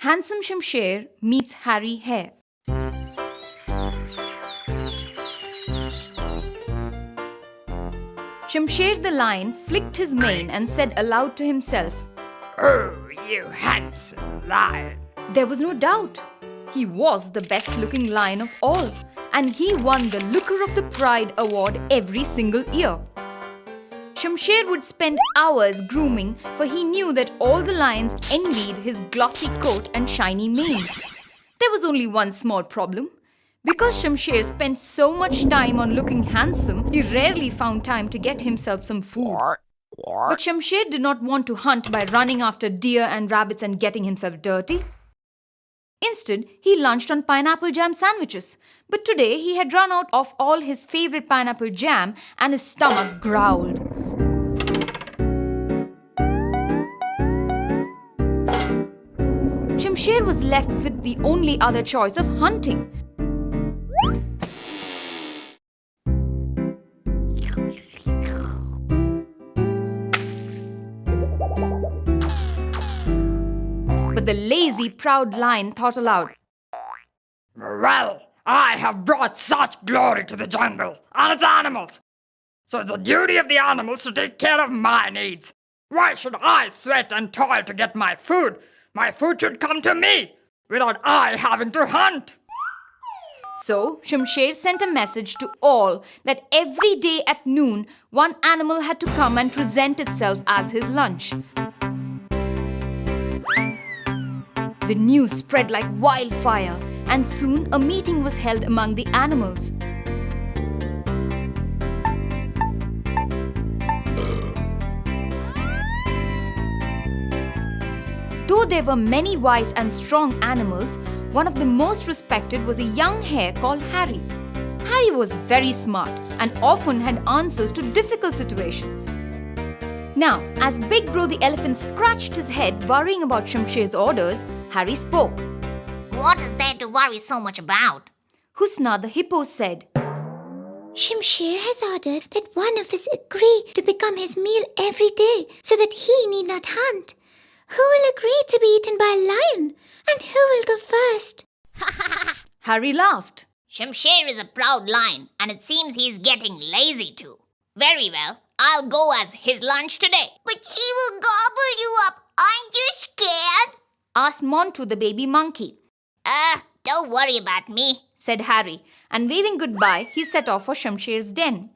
Handsome Shamsher meets Harry Hare. Shamsher the lion flicked his mane and said aloud to himself, "Oh, you handsome lion." There was no doubt. He was the best-looking lion of all, and he won the Looker of the Pride award every single year. Shamsher would spend hours grooming, for he knew that all the lions envied his glossy coat and shiny mane. There was only one small problem. Because Shamsher spent so much time on looking handsome, he rarely found time to get himself some food. But Shamsher did not want to hunt by running after deer and rabbits and getting himself dirty. Instead, he lunched on pineapple jam sandwiches. But today, he had run out of all his favorite pineapple jam and his stomach growled. Shamsher was left with the only other choice of hunting. But the lazy, proud lion thought aloud. "Well, I have brought such glory to the jungle and its animals. So it's the duty of the animals to take care of my needs. Why should I sweat and toil to get my food? My food should come to me without I having to hunt." So, Shamsher sent a message to all that every day at noon, one animal had to come and present itself as his lunch. The news spread like wildfire, and soon a meeting was held among the animals. Though there were many wise and strong animals, one of the most respected was a young hare called Harry. Harry was very smart and often had answers to difficult situations. Now, as Big Bro the elephant scratched his head worrying about Shamsher's orders, Harry spoke. "What is there to worry so much about?" Husna the hippo said, Shamsher has ordered that one of us agree to become his meal every day so that he need not hunt. Who will agree to be eaten by a lion? And who will go first? Harry laughed. Shamsher is a proud lion, and it seems he's getting lazy too. Very well, I'll go as his lunch today. But he will gobble you up. Aren't you scared? Asked Montu the baby monkey. Don't worry about me, Said Harry, and waving goodbye, he set off for Shamsher's den.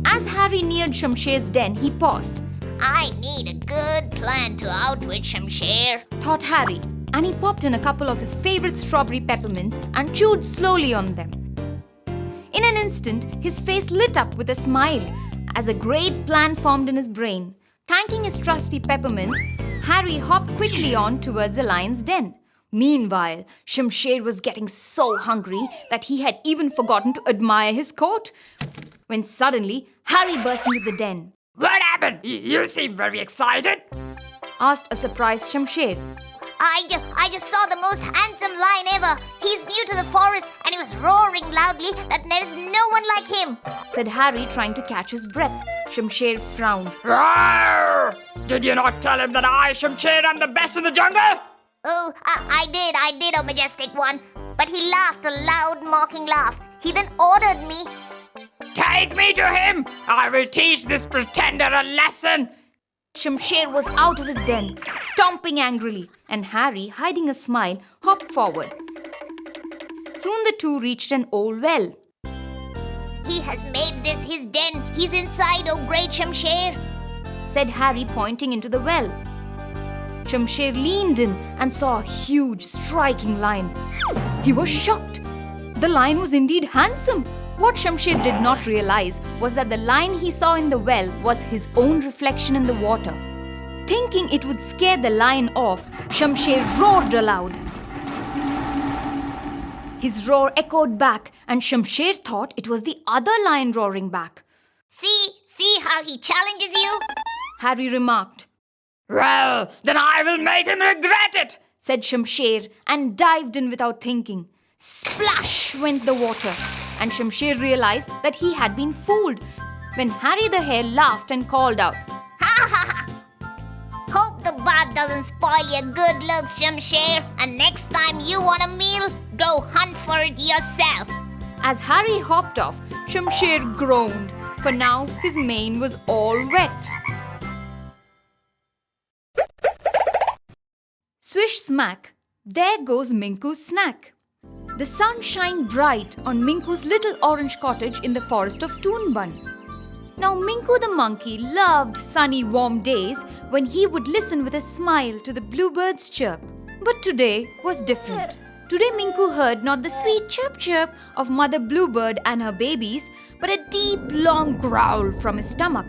As Harry neared Shamsher's den, he paused. I need a good plan to outwit Shamsher. Thought Harry, and he popped in a couple of his favorite strawberry peppermints and chewed slowly on them. In an instant, his face lit up with a smile as a great plan formed in his brain. Thanking his trusty peppermints, Harry hopped quickly on towards the lion's den. Meanwhile, Shamsher was getting so hungry that he had even forgotten to admire his coat. When suddenly, Harry burst into the den. "What happened? You seem very excited." Asked a surprised Shamsher. I just saw the most handsome lion ever. He's new to the forest and he was roaring loudly that there is no one like him. Said Harry, trying to catch his breath. Shamsher frowned. "Roar! Did you not tell him that I, Shamsher, am the best in the jungle?" Oh, I did, oh majestic one. But he laughed a loud, mocking laugh. He then ordered me. "Take me to him! I will teach this pretender a lesson!" Shamsher was out of his den, stomping angrily, and Harry, hiding a smile, hopped forward. Soon the two reached an old well. He has made this his den. He's inside, oh great Shamsher. Said Harry, pointing into the well. Shamsher leaned in and saw a huge, striking lion. He was shocked. The lion was indeed handsome. What Shamsher did not realize was that the lion he saw in the well was his own reflection in the water. Thinking it would scare the lion off, Shamsher roared aloud. His roar echoed back, and Shamsher thought it was the other lion roaring back. See how he challenges you? Harry remarked. "Well, then I will make him regret it," Said Shamsher, and dived in without thinking. Splash went the water, and Shamsher realized that he had been fooled. When Harry the hare laughed and called out, Ha ha ha! Hope the bath doesn't spoil your good looks, Shamsher. And next time you want a meal, go hunt for it yourself. As Harry hopped off, Shamsher groaned, for now his mane was all wet. Swish smack, there goes Minku's snack. The sun shined bright on Minku's little orange cottage in the forest of Toonbun. Now Minku the monkey loved sunny warm days when he would listen with a smile to the bluebirds chirp. But today was different. Today Minku heard not the sweet chirp chirp of Mother Bluebird and her babies, but a deep long growl from his stomach.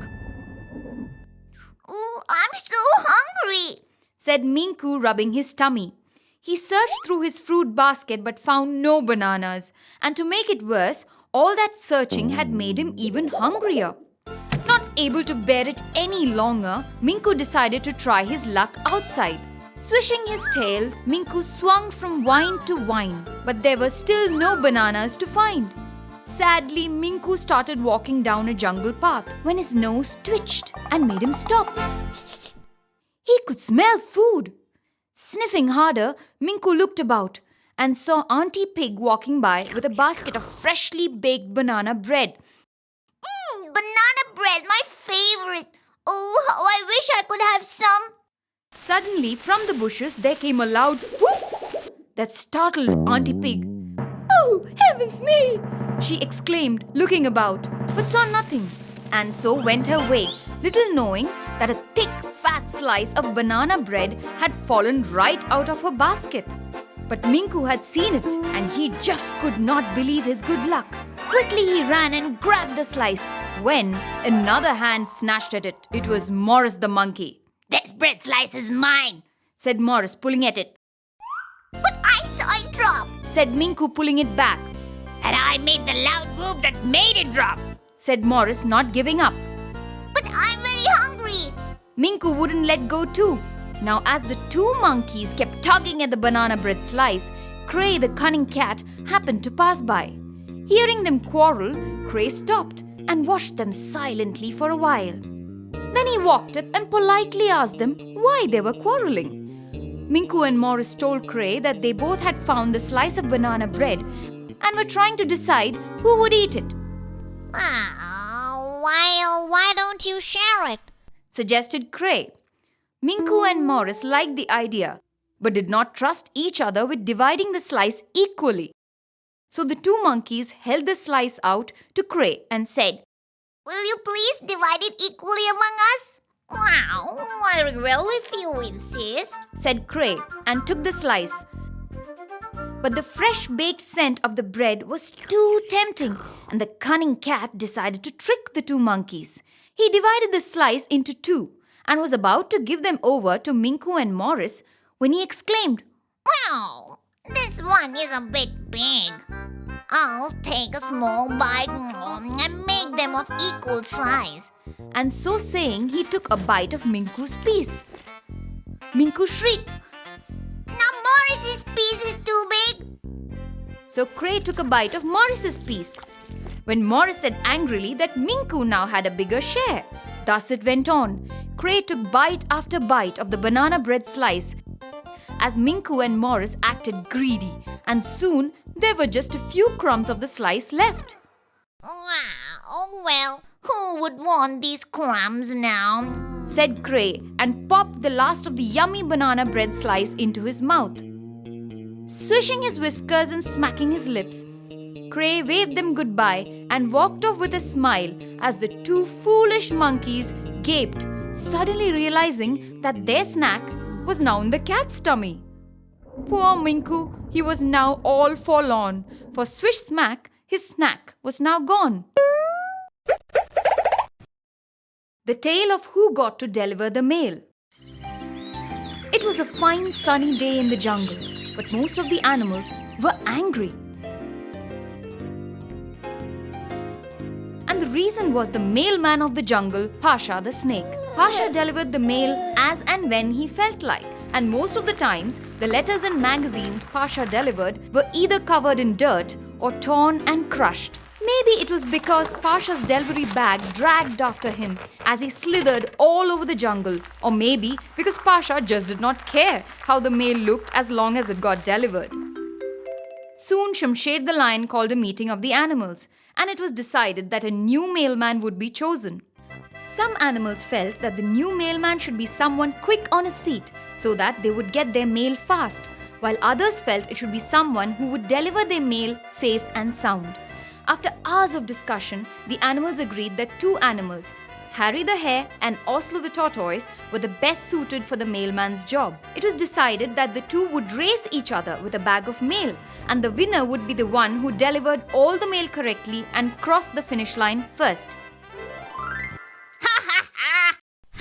Oh, I'm so hungry, Said Minku, rubbing his tummy. He searched through his fruit basket but found no bananas, and to make it worse, all that searching had made him even hungrier. Not able to bear it any longer, Minku decided to try his luck outside. Swishing his tail, Minku swung from vine to vine, but there were still no bananas to find. Sadly, Minku started walking down a jungle path when his nose twitched and made him stop. He could smell food. Sniffing harder, Minku looked about and saw Auntie Pig walking by with a basket of freshly baked banana bread. Banana bread, my favorite. Oh, how I wish I could have some. Suddenly, from the bushes, there came a loud whoop that startled Auntie Pig. "Oh, heavens me!" she exclaimed, looking about, but saw nothing, and so went her way, little knowing that a thick, fat slice of banana bread had fallen right out of her basket. But Minku had seen it, and he just could not believe his good luck. Quickly he ran and grabbed the slice, when another hand snatched at it. It was Morris the monkey. This bread slice is mine, Said Morris, pulling at it. but I saw it drop. Said Minku, pulling it back. And I made the loud whoop that made it drop. Said Morris, not giving up. But I'm very hungry. Minku wouldn't let go too. Now as the two monkeys kept tugging at the banana bread slice, Cray the cunning cat happened to pass by. Hearing them quarrel, Cray stopped and watched them silently for a while. Then he walked up and politely asked them why they were quarreling. Minku and Morris told Cray that they both had found the slice of banana bread and were trying to decide who would eat it. Why don't you share it? Suggested Cray. Minku and Morris liked the idea, but did not trust each other with dividing the slice equally. So the two monkeys held the slice out to Cray and said, Will you please divide it equally among us? Wow, very well if you insist, said Cray, and took the slice. But the fresh baked scent of the bread was too tempting, and the cunning cat decided to trick the two monkeys. He divided the slice into two and was about to give them over to Minku and Morris when he exclaimed, Wow, this one is a bit big. I'll take a small bite and make them of equal size. And so saying, he took a bite of Minku's piece. Minku shrieked. Now Morris's piece is too big. So Cray took a bite of Morris's piece. When Morris said angrily that Minku now had a bigger share. Thus it went on. Cray took bite after bite of the banana bread slice as Minku and Morris acted greedy, and soon there were just a few crumbs of the slice left. Oh well, who would want these crumbs now? Said Cray and popped the last of the yummy banana bread slice into his mouth. Swishing his whiskers and smacking his lips, Cray waved them goodbye and walked off with a smile as the two foolish monkeys gaped, suddenly realizing that their snack was now in the cat's tummy. Poor Minku, he was now all forlorn, for swish smack, his snack was now gone. The tale of who got to deliver the mail. It was a fine sunny day in the jungle, but most of the animals were angry. And the reason was the mailman of the jungle, Pasha the snake. Pasha delivered the mail as and when he felt like, and most of the times, the letters and magazines Pasha delivered were either covered in dirt or torn and crushed. Maybe it was because Pasha's delivery bag dragged after him as he slithered all over the jungle, or maybe because Pasha just did not care how the mail looked as long as it got delivered. Soon Shamsher the lion called a meeting of the animals, and it was decided that a new mailman would be chosen. Some animals felt that the new mailman should be someone quick on his feet so that they would get their mail fast, while others felt it should be someone who would deliver their mail safe and sound. After hours of discussion, the animals agreed that two animals, Harry the hare and Oslo the tortoise, were the best suited for the mailman's job. It was decided that the two would race each other with a bag of mail, and the winner would be the one who delivered all the mail correctly and crossed the finish line first.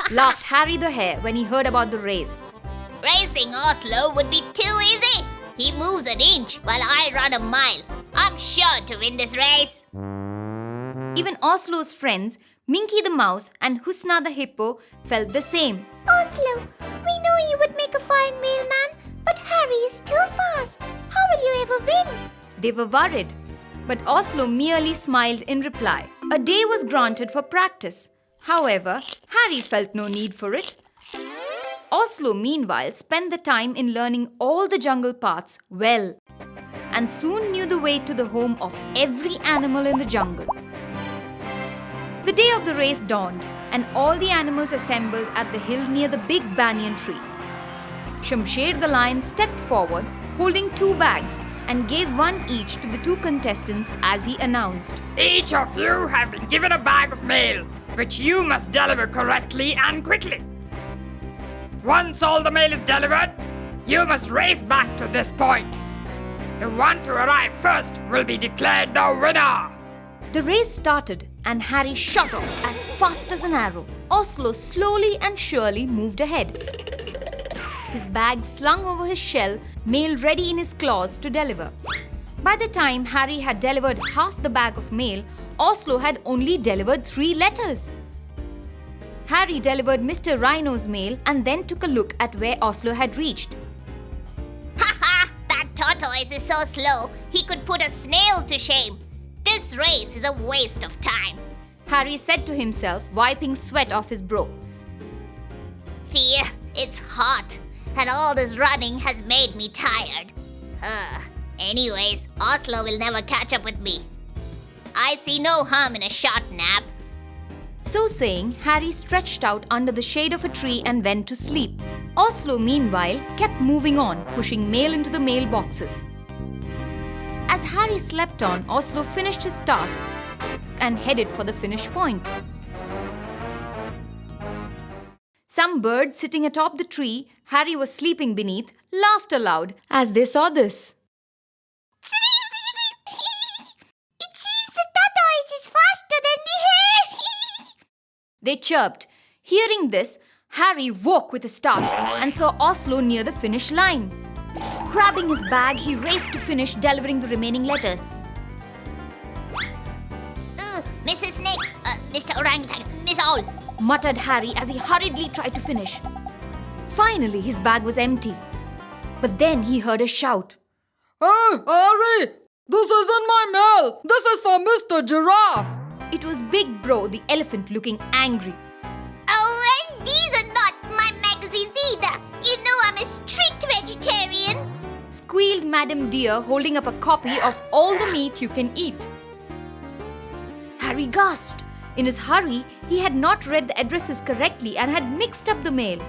Laughed Harry the hare when he heard about the race. Racing Oslo would be too easy. He moves an inch while I run a mile. I'm sure to win this race. Even Oslo's friends, Minky the mouse and Husna the hippo, felt the same. Oslo, we know you would make a fine mailman, but Harry is too fast. How will you ever win? They were worried, but Oslo merely smiled in reply. A day was granted for practice. However, Harry felt no need for it. Oslo, meanwhile, spent the time in learning all the jungle paths well, and soon knew the way to the home of every animal in the jungle. The day of the race dawned, and all the animals assembled at the hill near the big banyan tree. Shamsher the lion stepped forward, holding two bags, and gave one each to the two contestants as he announced. Each of you have been given a bag of mail, which you must deliver correctly and quickly. Once all the mail is delivered, you must race back to this point. The one to arrive first will be declared the winner. The race started, and Harry shot off as fast as an arrow. Oslo slowly and surely moved ahead, his bag slung over his shell, mail ready in his claws to deliver. By the time Harry had delivered half the bag of mail, Oslo had only delivered 3 letters. Harry delivered Mr. Rhino's mail and then took a look at where Oslo had reached. That tortoise is so slow, he could put a snail to shame. This race is a waste of time. Harry said to himself, wiping sweat off his brow. Fear, it's hot, and all this running has made me tired. Anyways, Oslo will never catch up with me. I see no harm in a short nap. So saying, Harry stretched out under the shade of a tree and went to sleep. Oslo, meanwhile, kept moving on, pushing mail into the mailboxes. As Harry slept on, Oslo finished his task and headed for the finish point. Some birds sitting atop the tree Harry was sleeping beneath laughed aloud as they saw this. It seems the tortoise is faster than the hare. They chirped. Hearing this, Harry woke with a start and saw Oslo near the finish line. Grabbing his bag, he raced to finish delivering the remaining letters. Mrs. Snake, Mr. Orangutan, Miss Owl. Muttered Harry as he hurriedly tried to finish. Finally, his bag was empty. But then he heard a shout. Hey, Harry! This isn't my mail! This is for Mr. Giraffe! It was Big Bro, the elephant, looking angry. Oh, and these are not my magazines either. You know I'm a strict vegetarian. Squealed Madam Deer, holding up a copy of All the Meat You Can Eat. Harry gasped. In his hurry, he had not read the addresses correctly and had mixed up the mail.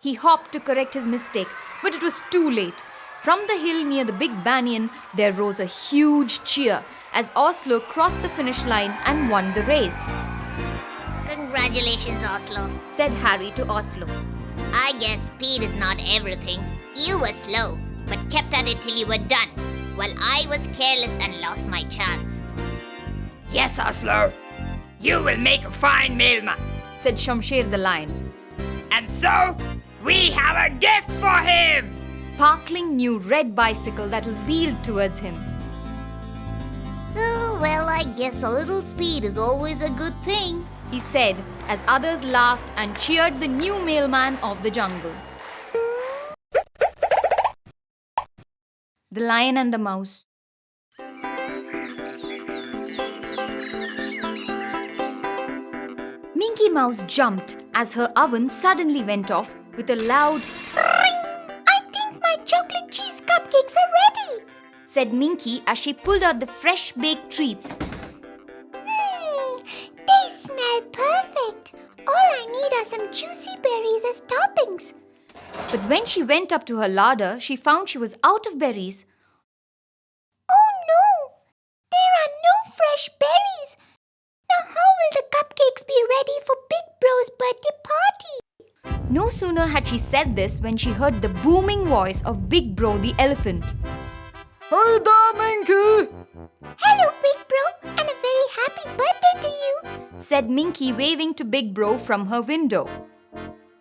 He hopped to correct his mistake, but it was too late. From the hill near the big banyan, there rose a huge cheer as Oslo crossed the finish line and won the race. Congratulations, Oslo, Said Harry to Oslo. I guess speed is not everything. You were slow, but kept at it till you were done, while I was careless and lost my chance. Yes, Oslo. You will make a fine mailman. Said Shamsher the lion. And so, we have a gift for him! Sparkling new red bicycle that was wheeled towards him. Oh, well, I guess a little speed is always a good thing. He said as others laughed and cheered the new mailman of the jungle. The Lion and the Mouse. Minky Mouse jumped as her oven suddenly went off with a loud I think my chocolate cheese cupcakes are ready. said Minky as she pulled out the fresh baked treats. They smell perfect. All I need are some juicy berries as toppings. But when she went up to her larder, she found she was out of berries. Oh no! There are no fresh berries. Now how will the cupcakes be ready for Big Bro's birthday party? No sooner had she said this when she heard the booming voice of Big Bro the elephant. Hey there, Minky! Hello, Big Bro, and a very happy birthday to you. Said Minky, waving to Big Bro from her window.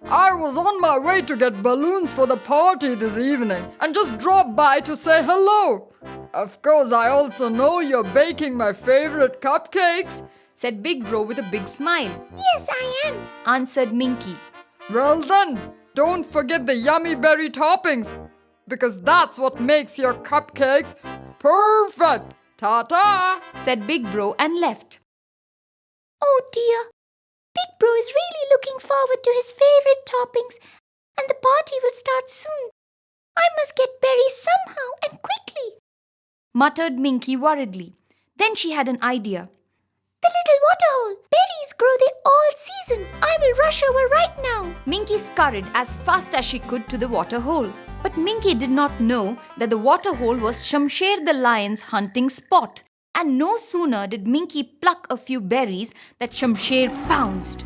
I was on my way to get balloons for the party this evening and just dropped by to say hello. Of course, I also know you're baking my favorite cupcakes, Said Big Bro with a big smile. Yes, I am. Answered Minky. Well then, don't forget the yummy berry toppings, because that's what makes your cupcakes perfect. Ta-ta! Said Big Bro and left. Oh dear. Big Bro is really looking forward to his favorite toppings, and the party will start soon. I must get berries somehow and quickly. Muttered Minky worriedly. Then she had an idea. The little waterhole. Berries grow there all season. I will rush over right now. Minky scurried as fast as she could to the water hole. But Minky did not know that the water hole was Shamsher the lion's hunting spot. And no sooner did Minky pluck a few berries that Shamsher pounced.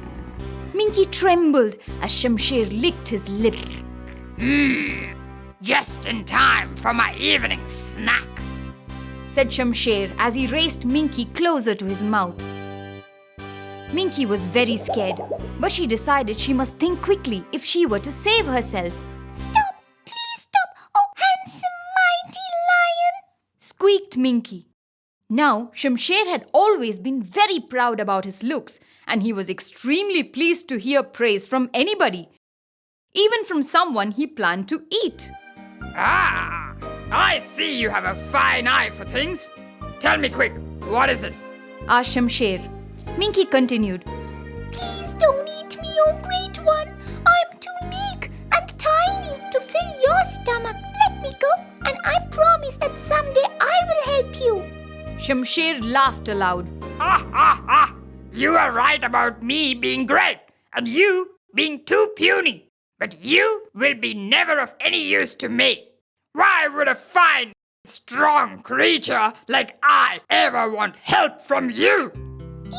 Minky trembled as Shamsher licked his lips. Just in time for my evening snack. Said Shamsher as he raced Minky closer to his mouth. Minky was very scared, but she decided she must think quickly if she were to save herself. Stop! Please stop! Oh, handsome, mighty lion! Squeaked Minky. Now, Shamsher had always been very proud about his looks, and he was extremely pleased to hear praise from anybody, even from someone he planned to eat. Ah, I see you have a fine eye for things. Tell me quick, what is it? Asked Shamsher. Minky continued. Please don't eat me, oh great one. I'm too meek and tiny to fill your stomach. Let me go, and I promise that someday I will help you. Shamsher laughed aloud. Ha ha ha! You are right about me being great and you being too puny. But you will be never of any use to me. Why would a fine, strong creature like I ever want help from you?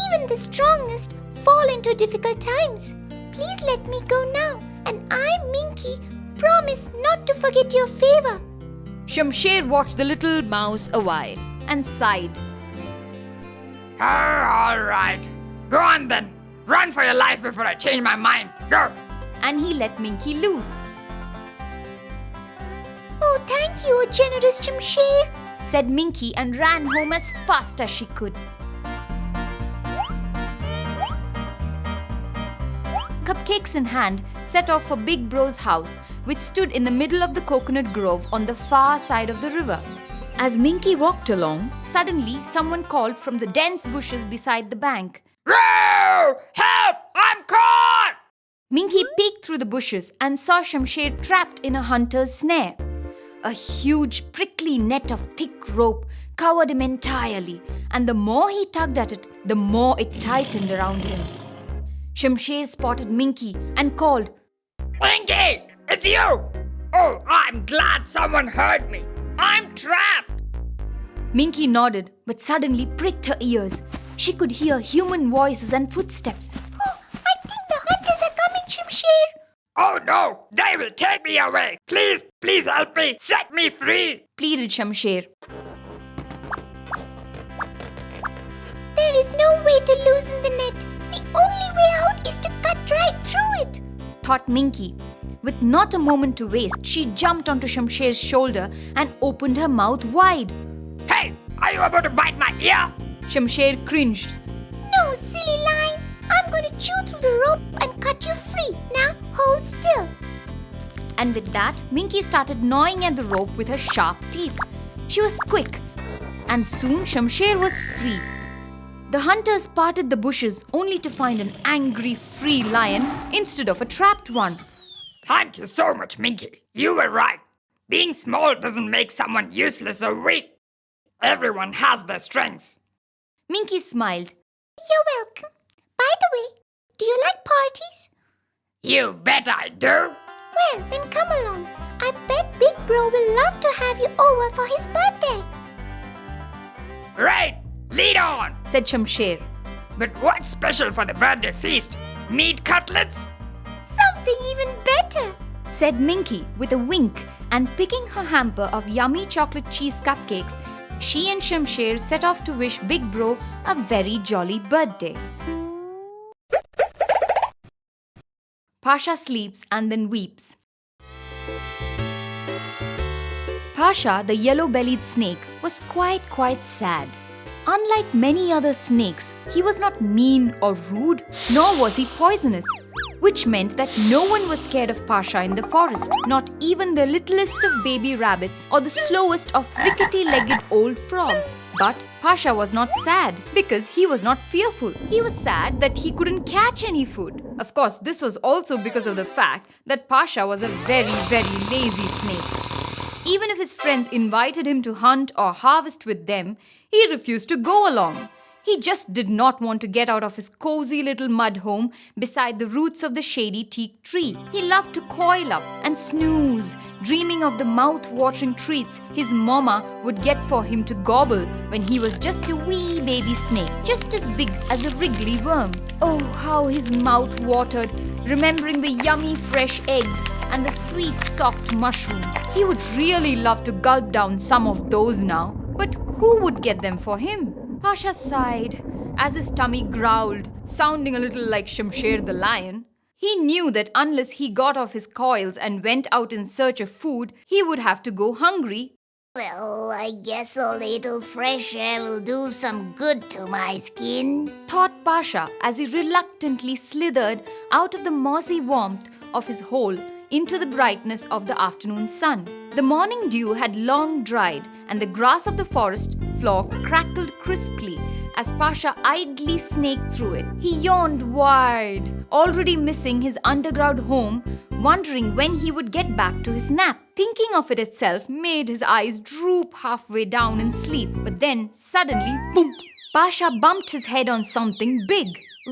Even the strongest fall into difficult times. Please let me go now, and I, Minky, promise not to forget your favor. Shamsher watched the little mouse a while and sighed. All right. Go on then. Run for your life before I change my mind. Go. And he let Minky loose. Oh, thank you, O generous Shamsher. Said Minky and ran home as fast as she could. Cupcakes in hand, set off for Big Bro's house, which stood in the middle of the coconut grove on the far side of the river. As Minky walked along, suddenly someone called from the dense bushes beside the bank. Row! Help! I'm caught! Minky peeked through the bushes and saw Shamsher trapped in a hunter's snare. A huge prickly net of thick rope covered him entirely, and the more he tugged at it, the more it tightened around him. Shamsher spotted Minky and called, Minky! It's you! Oh, I'm glad someone heard me. I'm trapped! Minky nodded, but suddenly pricked her ears. She could hear human voices and footsteps. Oh, I think the hunters are coming, Shamsher. Oh no! They will take me away! Please, please help me! Set me free! Pleaded Shamsher. There is no way to loosen the net. The only way out is to cut right through it. Thought Minky. With not a moment to waste, she jumped onto Shamsher's shoulder and opened her mouth wide. Hey! Are you about to bite my ear? Shamsher cringed. No, silly lion. I'm going to chew through the rope and cut you free. Now, hold still. And with that, Minky started gnawing at the rope with her sharp teeth. She was quick, and soon Shamsher was free. The hunters parted the bushes only to find an angry free lion instead of a trapped one. Thank you so much, Minky. You were right. Being small doesn't make someone useless or weak. Everyone has their strengths. Minky smiled. You're welcome. By the way, do you like parties? You bet I do. Well, then come along. I bet Big Bro will love to have you over for his birthday. Great. Lead on. Said Shamsher. But what's special for the birthday feast? Meat cutlets? Something even better. Said Minky with a wink, and picking her hamper of yummy chocolate cheese cupcakes, she and Shamsher set off to wish Big Bro a very jolly birthday. Pasha sleeps and then weeps. Pasha, the yellow-bellied snake, was quite sad. Unlike many other snakes, he was not mean or rude, nor was he poisonous, which meant that no one was scared of Pasha in the forest, not even the littlest of baby rabbits or the slowest of rickety-legged old frogs. But Pasha was not sad because he was not fearful. He was sad that he couldn't catch any food. Of course, this was also because of the fact that Pasha was a very lazy snake. Even if his friends invited him to hunt or harvest with them, he refused to go along. He just did not want to get out of his cozy little mud home beside the roots of the shady teak tree. He loved to coil up and snooze, dreaming of the mouth-watering treats his mama would get for him to gobble when he was just a wee baby snake, just as big as a wriggly worm. Oh, how his mouth watered, remembering the yummy fresh eggs and the sweet soft mushrooms. He would really love to gulp down some of those now. But who would get them for him? Pasha sighed as his tummy growled, sounding a little like Shamsher the lion. He knew that unless he got off his coils and went out in search of food, he would have to go hungry. Well, I guess a little fresh air will do some good to my skin. Thought Pasha as he reluctantly slithered out of the mossy warmth of his hole into the brightness of the afternoon sun. The morning dew had long dried, and the grass of the forest floor crackled crisply as Pasha idly snaked through it. He yawned wide, already missing his underground home, wondering when he would get back to his nap. Thinking of it itself made his eyes droop halfway down in sleep. But then, suddenly, boom! Pasha bumped his head on something big.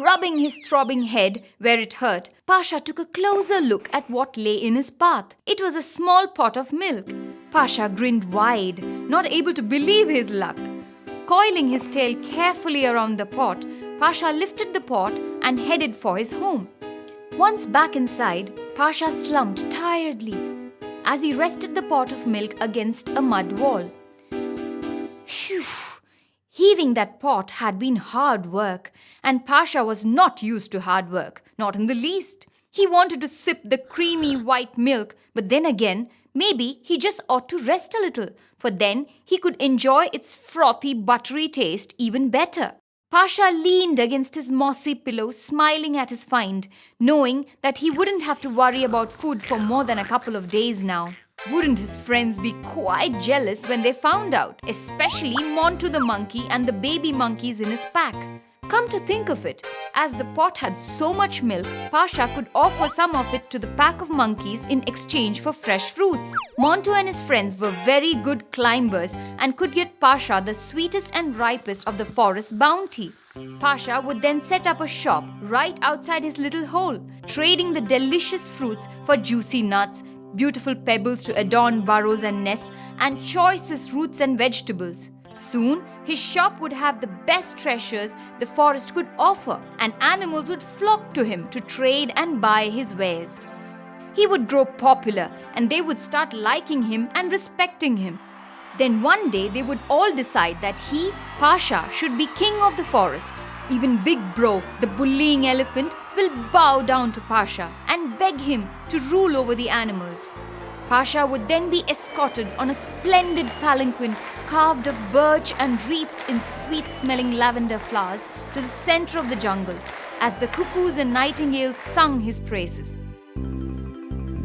Rubbing his throbbing head where it hurt, Pasha took a closer look at what lay in his path. It was a small pot of milk. Pasha grinned wide, not able to believe his luck. Coiling his tail carefully around the pot, Pasha lifted the pot and headed for his home. Once back inside, Pasha slumped tiredly as he rested the pot of milk against a mud wall. Phew! Heaving that pot had been hard work, and Pasha was not used to hard work, not in the least. He wanted to sip the creamy white milk, but then again, maybe he just ought to rest a little, for then he could enjoy its frothy, buttery taste even better. Pasha leaned against his mossy pillow, smiling at his find, knowing that he wouldn't have to worry about food for more than a couple of days now. Wouldn't his friends be quite jealous when they found out, especially Montu the monkey and the baby monkeys in his pack? Come to think of it, as the pot had so much milk, Pasha could offer some of it to the pack of monkeys in exchange for fresh fruits. Montu and his friends were very good climbers and could get Pasha the sweetest and ripest of the forest bounty. Pasha would then set up a shop right outside his little hole, trading the delicious fruits for juicy nuts, beautiful pebbles to adorn burrows and nests, and choicest roots and vegetables. Soon, his shop would have the best treasures the forest could offer, and animals would flock to him to trade and buy his wares. He would grow popular, and they would start liking him and respecting him. Then one day, they would all decide that he, Pasha, should be king of the forest. Even Big Bro, the bullying elephant, will bow down to Pasha and beg him to rule over the animals. Pasha would then be escorted on a splendid palanquin carved of birch and wreathed in sweet-smelling lavender flowers to the center of the jungle as the cuckoos and nightingales sung his praises.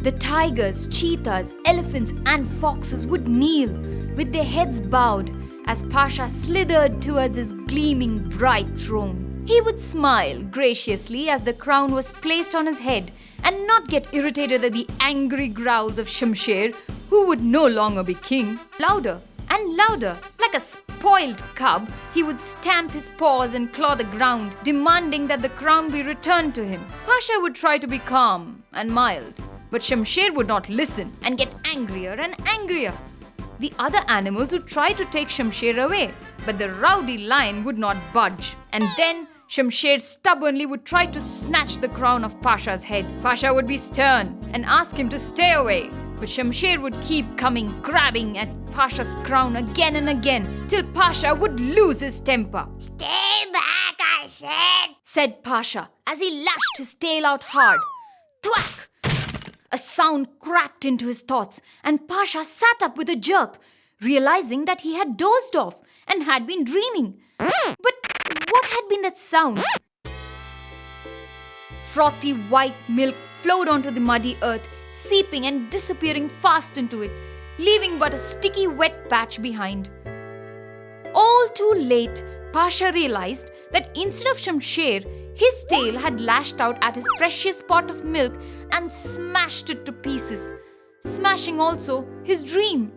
The tigers, cheetahs, elephants and foxes would kneel with their heads bowed as Pasha slithered towards his gleaming bright throne. He would smile graciously as the crown was placed on his head and not get irritated at the angry growls of Shamsher, who would no longer be king. Louder and louder, like a spoiled cub, he would stamp his paws and claw the ground, demanding that the crown be returned to him. Pasha would try to be calm and mild, but Shamsher would not listen and get angrier and angrier. The other animals would try to take Shamsher away, but the rowdy lion would not budge. And then Shamsher stubbornly would try to snatch the crown of Pasha's head. Pasha would be stern and ask him to stay away, but Shamsher would keep coming, grabbing at Pasha's crown again and again, till Pasha would lose his temper. Stay back, I Said Pasha as he lashed his tail out hard. Thwack! A sound cracked into his thoughts, and Pasha sat up with a jerk, realizing that he had dozed off and had been dreaming. But what had been that sound? Frothy white milk flowed onto the muddy earth, seeping and disappearing fast into it, leaving but a sticky wet patch behind. All too late, Pasha realized that instead of Shamsher, his tail had lashed out at his precious pot of milk and smashed it to pieces, smashing also his dream.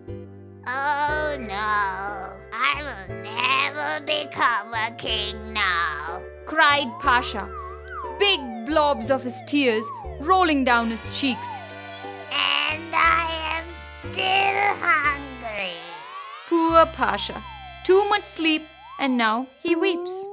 Oh no, I will never become a king now. Cried Pasha, big blobs of his tears rolling down his cheeks. And I am still hungry. Poor Pasha, too much sleep, and now he weeps.